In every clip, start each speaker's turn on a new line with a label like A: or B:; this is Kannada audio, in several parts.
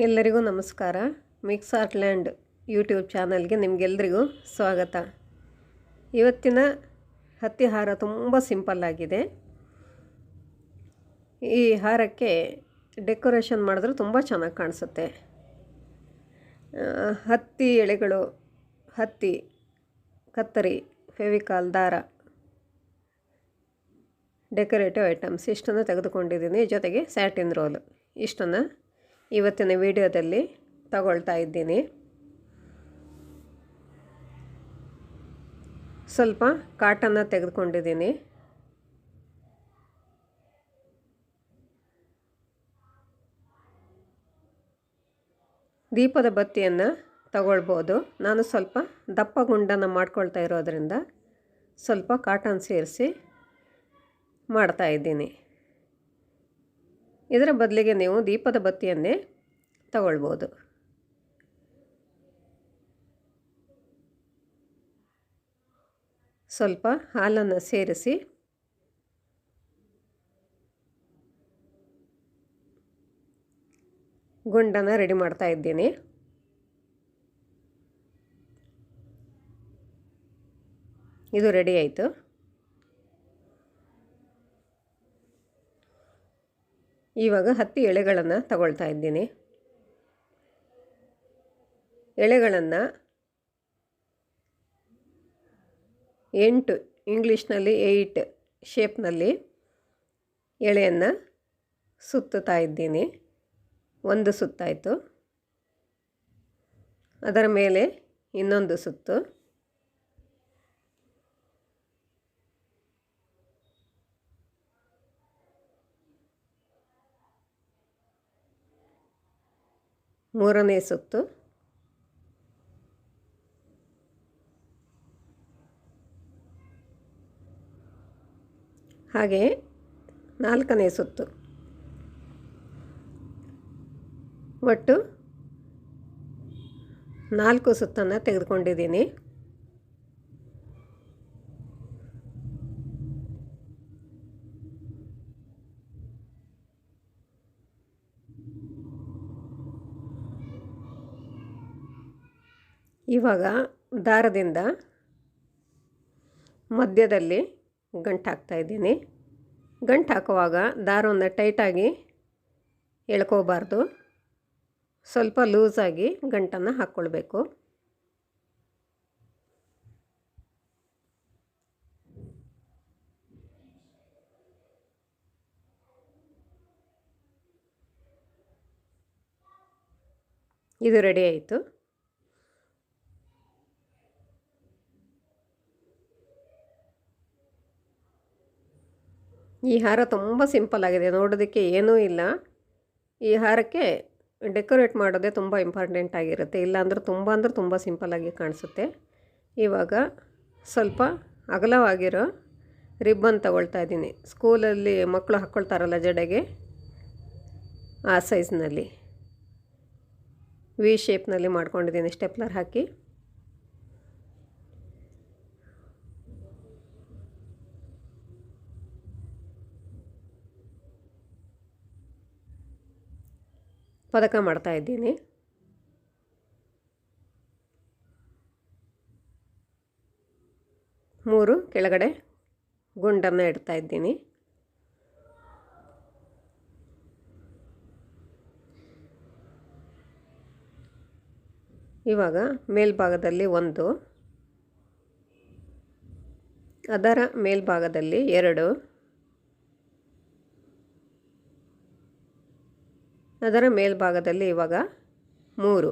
A: ಎಲ್ಲರಿಗೂ ನಮಸ್ಕಾರ. ಮಿಕ್ಸ್ ಆರ್ಟ್ಲ್ಯಾಂಡ್ ಯೂಟ್ಯೂಬ್ ಚಾನಲ್ಗೆ ನಿಮಗೆಲ್ಲರಿಗೂ ಸ್ವಾಗತ. ಇವತ್ತಿನ ಹತ್ತಿ ಹಾರ ತುಂಬ ಸಿಂಪಲ್ ಆಗಿದೆ. ಈ ಹಾರಕ್ಕೆ ಡೆಕೋರೇಷನ್ ಮಾಡಿದ್ರೆ ತುಂಬ ಚೆನ್ನಾಗಿ ಕಾಣಿಸುತ್ತೆ. ಹತ್ತಿ ಎಳೆಗಳು, ಹತ್ತಿ, ಕತ್ತರಿ, ಫೆವಿಕಾಲ್, ದಾರ, ಡೆಕೋರೇಟಿವ್ ಐಟಮ್ಸ್ ಇಷ್ಟನ್ನು ತೆಗೆದುಕೊಂಡಿದ್ದೀನಿ. ಜೊತೆಗೆ ಸ್ಯಾಟಿನ್ ರೋಲ್ ಇಷ್ಟನ್ನು ಇವತ್ತಿನ ವಿಡಿಯೋದಲ್ಲಿ ತಗೊಳ್ತಾ ಇದ್ದೀನಿ. ಸ್ವಲ್ಪ ಕಾಟನ್ನ ತೆಗೆದುಕೊಂಡಿದ್ದೀನಿ. ದೀಪದ ಬತ್ತಿಯನ್ನು ತಗೊಳ್ಬೋದು. ನಾನು ಸ್ವಲ್ಪ ದಪ್ಪ ಗುಂಡನ್ನು ಮಾಡ್ಕೊಳ್ತಾ ಇರೋದ್ರಿಂದ ಸ್ವಲ್ಪ ಕಾಟನ್ ಸೇರಿಸಿ ಮಾಡ್ತಾ ಇದ್ದೀನಿ. ಇದರ ಬದಲಿಗೆ ನೀವು ದೀಪದ ಬತ್ತಿಯನ್ನೇ ತಗೊಳ್ಬೋದು. ಸ್ವಲ್ಪ ಹಾಲನ್ನು ಸೇರಿಸಿ ಗುಂಡನ್ನು ರೆಡಿ ಮಾಡ್ತಾ ಇದ್ದೀನಿ. ಇದು ರೆಡಿ ಆಯಿತು. ಇವಾಗ ಹತ್ತಿ ಎಳೆಗಳನ್ನು ತಗೊಳ್ತಾ ಇದ್ದೀನಿ. ಎಳೆಗಳನ್ನು 8, ಇಂಗ್ಲೀಷ್ನಲ್ಲಿ 8 ಶೇಪ್ನಲ್ಲಿ ಎಳೆಯನ್ನು ಸುತ್ತುತ್ತಾ ಇದ್ದೀನಿ. ಒಂದು ಸುತ್ತಾಯಿತು. ಅದರ ಮೇಲೆ ಇನ್ನೊಂದು ಸುತ್ತು, ಮೂರನೇ ಸುತ್ತು, ಹಾಗೆ ನಾಲ್ಕನೇ ಸುತ್ತು. ಒಟ್ಟು 4 ಸುತ್ತನ್ನು ತೆಗೆದುಕೊಂಡಿದ್ದೀನಿ. ಇವಾಗ ದಾರದಿಂದ ಮಧ್ಯದಲ್ಲಿ ಗಂಟು ಹಾಕ್ತಾಯಿದ್ದೀನಿ. ಗಂಟು ಹಾಕುವಾಗ ದಾರವನ್ನು ಟೈಟಾಗಿ ಎಳ್ಕೋಬಾರ್ದು, ಸ್ವಲ್ಪ ಲೂಸಾಗಿ ಗಂಟನ್ನು ಹಾಕ್ಕೊಳ್ಬೇಕು. ಇದು ರೆಡಿ ಆಯಿತು. ಈ ಹಾರ ತುಂಬ ಸಿಂಪಲ್ ಆಗಿದೆ, ನೋಡೋದಕ್ಕೆ ಏನೂ ಇಲ್ಲ. ಈ ಹಾರಕ್ಕೆ ಡೆಕೋರೇಟ್ ಮಾಡೋದೇ ತುಂಬ ಇಂಪಾರ್ಟೆಂಟ್ ಆಗಿರುತ್ತೆ, ಇಲ್ಲಾಂದ್ರೆ ತುಂಬ ಸಿಂಪಲ್ಲಾಗಿ ಕಾಣಿಸುತ್ತೆ. ಇವಾಗ ಸ್ವಲ್ಪ ಅಗಲವಾಗಿರೋ ರಿಬ್ಬನ್ ತಗೊಳ್ತಾ ಇದ್ದೀನಿ. ಸ್ಕೂಲಲ್ಲಿ ಮಕ್ಕಳು ಹಾಕ್ಕೊಳ್ತಾರಲ್ಲ ಜಡೆಗೆ, ಆ ಸೈಜ್ನಲ್ಲಿ ವಿ ಶೇಪ್ನಲ್ಲಿ ಮಾಡ್ಕೊಂಡಿದ್ದೀನಿ ಸ್ಟೆಪ್ಲರ್ ಹಾಕಿ. ಪದಕ ಮಾಡ್ತಾ ಇದ್ದೀನಿ. ಮೂರು ಕೆಳಗಡೆ ಗುಂಡನ್ನು ಇಡ್ತಾ ಇದ್ದೀನಿ. ಇವಾಗ ಮೇಲ್ಭಾಗದಲ್ಲಿ 1, ಅದರ ಮೇಲ್ಭಾಗದಲ್ಲಿ 2, ಅದರ ಮೇಲ್ಭಾಗದಲ್ಲಿ ಇವಾಗ 3.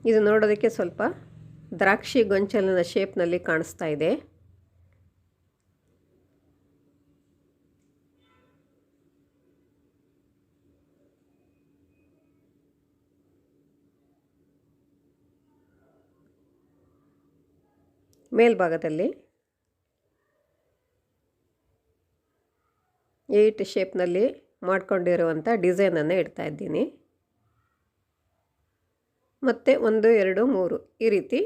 A: ಇದು ನೋಡೋದಕ್ಕೆ ಸ್ವಲ್ಪ ದ್ರಾಕ್ಷಿ ಗೊಂಚಲಿನ ಶೇಪ್ನಲ್ಲಿ ಕಾಣಿಸ್ತಾ ಇದೆ. ಮೇಲ್ಭಾಗದಲ್ಲಿ 8 ಶೇಪ್ನಲ್ಲಿ ಮಾಡ್ಕೊಂಡಿರುವಂಥ ಡಿಸೈನನ್ನು ಇಡ್ತಾ ಇದ್ದೀನಿ. ಮತ್ತು 1, 2, 3 ಈ ರೀತಿ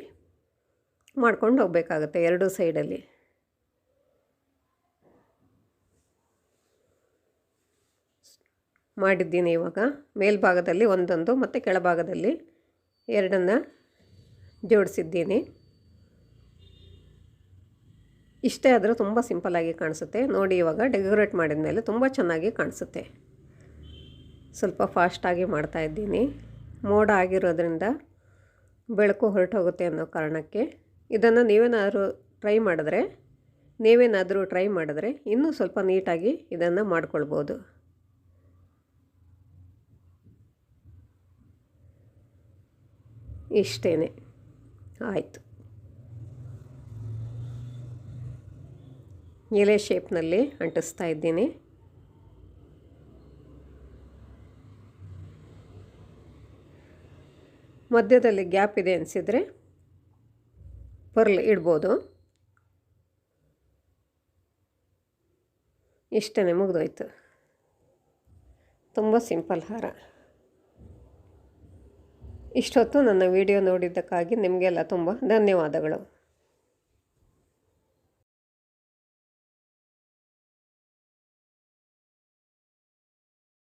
A: ಮಾಡ್ಕೊಂಡು ಹೋಗಬೇಕಾಗುತ್ತೆ ಎರಡೂ ಸೈಡಲ್ಲಿ. ಮಾಡಿದ್ದೀನಿ. ಇವಾಗ ಮೇಲ್ಭಾಗದಲ್ಲಿ ಒಂದೊಂದು ಮತ್ತು ಕೆಳಭಾಗದಲ್ಲಿ ಎರಡನ್ನು ಜೋಡಿಸಿದ್ದೀನಿ. ಇಷ್ಟೇ ಆದರೂ ತುಂಬ ಸಿಂಪಲ್ಲಾಗಿ ಕಾಣಿಸುತ್ತೆ. ನೋಡಿ, ಇವಾಗ ಡೆಕೋರೇಟ್ ಮಾಡಿದ ಮೇಲೆ ತುಂಬ ಚೆನ್ನಾಗಿ ಕಾಣಿಸುತ್ತೆ. ಸ್ವಲ್ಪ ಫಾಸ್ಟಾಗಿ ಮಾಡ್ತಾಯಿದ್ದೀನಿ. ಮೋಡ ಆಗಿರೋದ್ರಿಂದ ಬೆಳಕು ಹೊರಟೋಗುತ್ತೆ ಅನ್ನೋ ಕಾರಣಕ್ಕೆ. ಇದನ್ನು ನೀವೇನಾದರೂ ಟ್ರೈ ಮಾಡಿದ್ರೆ ಇನ್ನೂ ಸ್ವಲ್ಪ ನೀಟಾಗಿ ಇದನ್ನು ಮಾಡ್ಕೊಳ್ಬೋದು. ಇಷ್ಟೇ, ಆಯಿತು. ಎಲೆ ಶೇಪ್ನಲ್ಲಿ ಅಂಟಿಸ್ತಾ ಇದ್ದೀನಿ. ಮಧ್ಯದಲ್ಲಿ ಗ್ಯಾಪ್ ಇದೆ ಅನಿಸಿದರೆ ಪರ್ಲ್ ಇಡ್ಬೋದು. ಇಷ್ಟೇ, ಮುಗಿದೋಯ್ತು. ತುಂಬ ಸಿಂಪಲ್ ಹಾರ. ಇಷ್ಟೊತ್ತು ನನ್ನ ವಿಡಿಯೋ ನೋಡಿದ್ದಕ್ಕಾಗಿ ನಿಮಗೆಲ್ಲ ತುಂಬ ಧನ್ಯವಾದಗಳು.